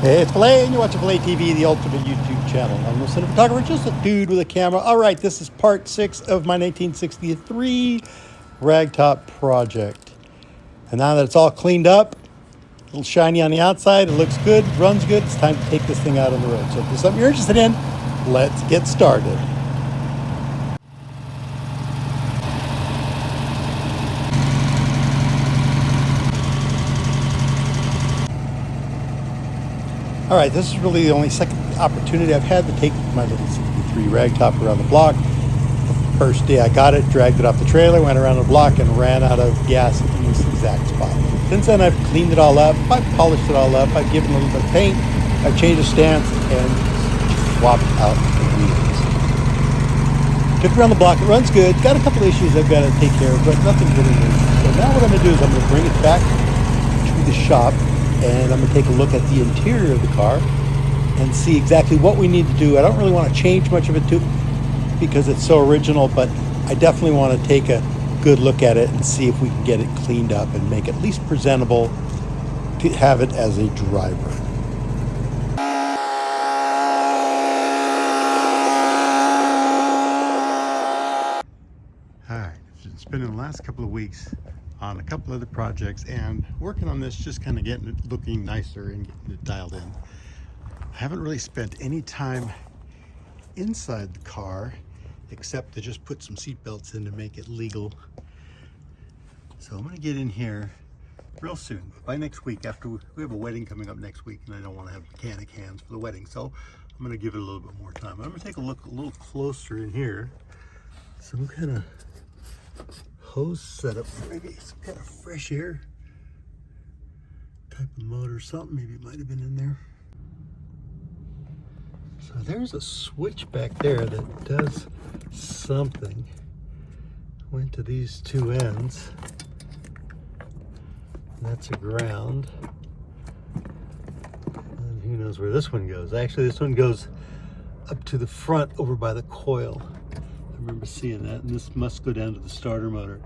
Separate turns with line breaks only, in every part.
Hey, it's Filet, and you're watching Filet TV, the ultimate YouTube channel. I'm no cinematographer, just a dude with a camera. All right, this is part 6 of my 1963 RAGTOP project. And now that it's all cleaned up, a little shiny on the outside, it looks good, runs good, it's time to take this thing out on the road. So if there's something you're interested in, let's get started. All right, this is really the only second opportunity I've had to take my little 63 RAGTOP around the block. The first day I got it, dragged it off the trailer, went around the block, and ran out of gas in this exact spot. Since then, I've cleaned it all up, I've polished it all up, I've given it a little bit of paint, I've changed the stance, and swapped out the wheels. Took it around the block, it runs good, got a couple issues I've got to take care of, but nothing really major. So now what I'm going to do is I'm going to bring it back to the shop, and I'm going to take a look at the interior of the car and see exactly what we need to do. I don't really want to change much of it too because it's so original, but I definitely want to take a good look at it and see if we can get it cleaned up and make it at least presentable to have it as a driver. All right, it's been in the last couple of weeks on a couple other projects and working on this, just kind of getting it looking nicer and getting it dialed in. I haven't really spent any time inside the car except to just put some seat belts in to make it legal. So I'm going to get in here real soon, by next week. After we have a wedding coming up next week, and I don't want to have mechanic hands for the wedding, so I'm going to give it a little bit more time. I'm going to take a look a little closer in here. Some kind of hose setup, maybe some kind of fresh air type of motor, something. Maybe it might have been in there. So there's a switch back there that does something. Went to these two ends. That's a ground. And who knows where this one goes. Actually, this one goes up to the front over by the coil. I remember seeing that, and this must go down to the starter motor.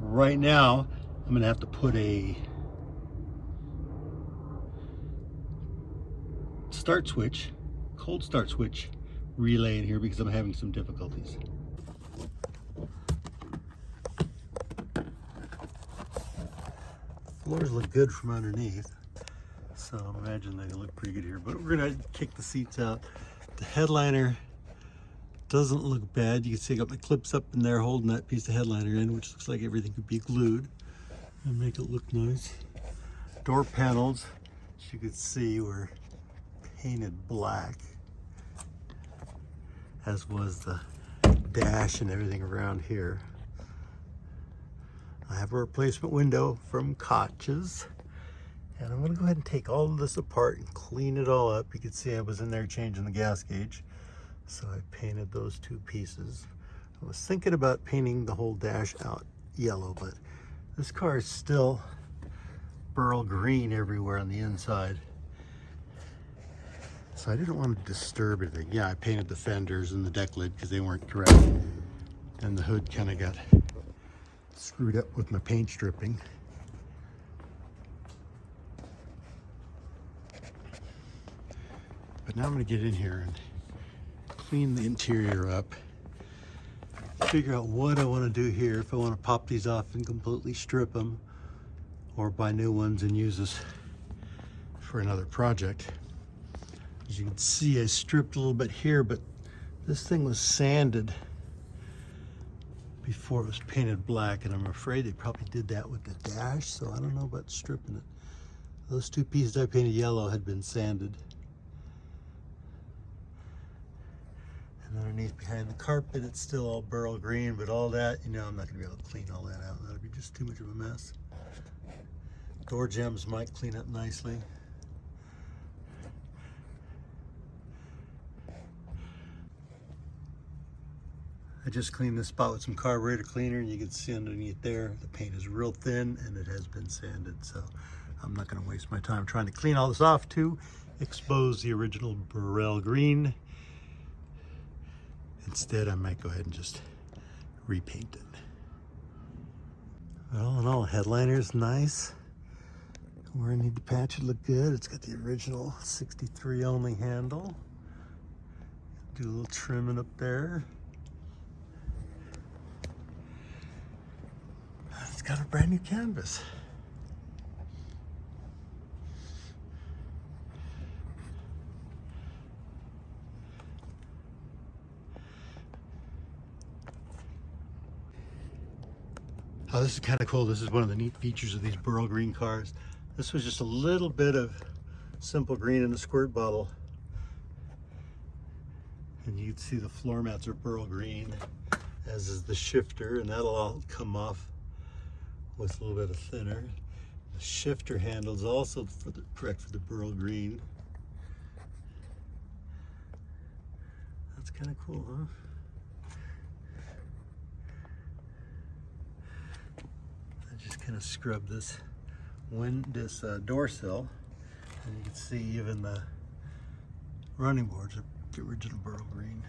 Right now, I'm gonna have to put a start switch, cold start switch relay in here because I'm having some difficulties. Floors look good from underneath, so I imagine they look pretty good here, but we're gonna kick the seats out. The headliner doesn't look bad. You can see I got my clips up in there holding that piece of headliner in, which looks like everything could be glued and make it look nice. Door panels, as you can see, were painted black, as was the dash and everything around here. I have a replacement window from Koch's, and I'm going to go ahead and take all of this apart and clean it all up. You can see I was in there changing the gas gauge, so I painted those two pieces. I was thinking about painting the whole dash out yellow, but this car is still burl green everywhere on the inside, so I didn't want to disturb anything. Yeah, I painted the fenders and the deck lid because they weren't correct, and the hood kind of got screwed up with my paint stripping. But now I'm going to get in here and clean the interior up, figure out what I want to do here, if I want to pop these off and completely strip them, or buy new ones and use this for another project. As you can see, I stripped a little bit here, but this thing was sanded before it was painted black, and I'm afraid they probably did that with the dash, so I don't know about stripping it. Those two pieces I painted yellow had been sanded. And underneath behind the carpet, it's still all burl green, but all that, you know, I'm not gonna be able to clean all that out. That'd be just too much of a mess. Door gems might clean up nicely. I just cleaned this spot with some carburetor cleaner, and you can see underneath there, the paint is real thin and it has been sanded. So I'm not gonna waste my time trying to clean all this off to expose the original burrell green. Instead, I might go ahead and just repaint it. All in all, headliner's nice. Where I need to patch it look good. It's got the original 63 only handle. Do a little trimming up there. It's got a brand new canvas. Oh, this is kind of cool. This is one of the neat features of these Burl Green cars. This was just a little bit of simple green in the squirt bottle. And you can see the floor mats are Burl Green, as is the shifter, and that'll all come off with a little bit of thinner. The shifter handle is also correct for the Burl Green. That's kind of cool, huh? Just kind of scrub this door sill, and you can see even the running boards are the original Burl Green.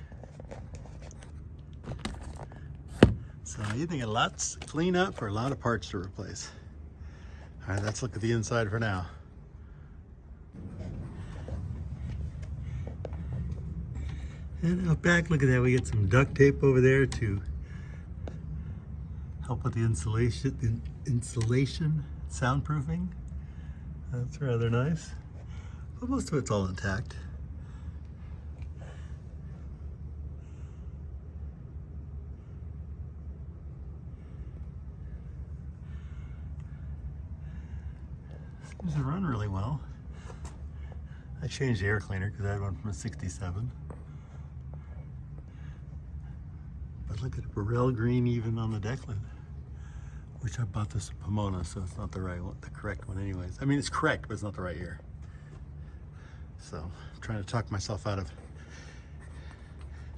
So you think a lot's to clean up or a lot of parts to replace. All right, let's look at the inside for now. And out back, look at that, we get some duct tape over there to help with the insulation, soundproofing. That's rather nice. But most of it's all intact. Seems to run really well. I changed the air cleaner because I had one from a 67. But look at Burrell Green even on the deck lid. Which I bought this in Pomona, so it's not the right one, the correct one anyways. I mean, it's correct, but it's not the right year. So I'm trying to talk myself out of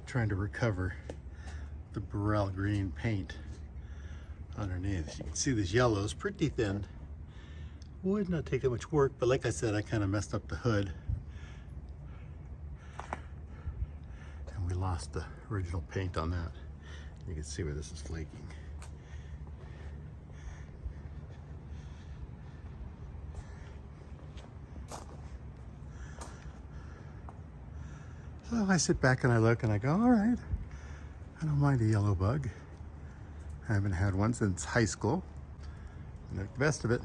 trying to recover the Burrell Green paint underneath. You can see this yellow is pretty thin. Would not take that much work, but like I said, I kind of messed up the hood. And we lost the original paint on that. You can see where this is flaking. So I sit back and I look and I go, all right, I don't mind a yellow bug. I haven't had one since high school. I make the best of it.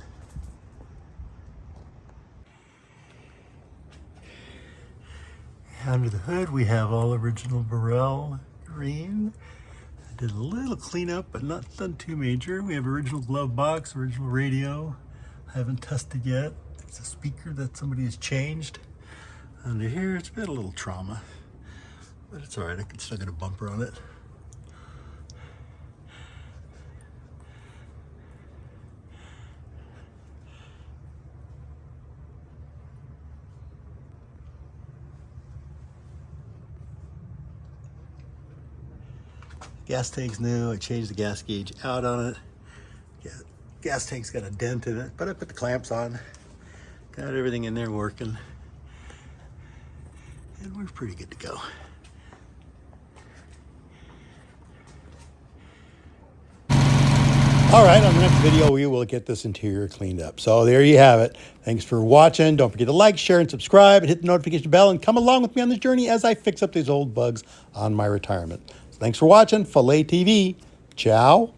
Under the hood, we have all original Burrell Green. I did a little cleanup, but not done too major. We have original glove box, original radio. I haven't tested yet. It's a speaker that somebody has changed. Under here, it's been a little trauma, but it's all right. I can still get a bumper on it. Gas tank's new. I changed the gas gauge out on it. Yeah, gas tank's got a dent in it, but I put the clamps on. Got everything in there working. And we're pretty good to go. All right, on the next video, we will get this interior cleaned up. So there you have it. Thanks for watching. Don't forget to like, share, and subscribe, and hit the notification bell, and come along with me on this journey as I fix up these old bugs on my retirement. So thanks for watching. PHILA TV. Ciao.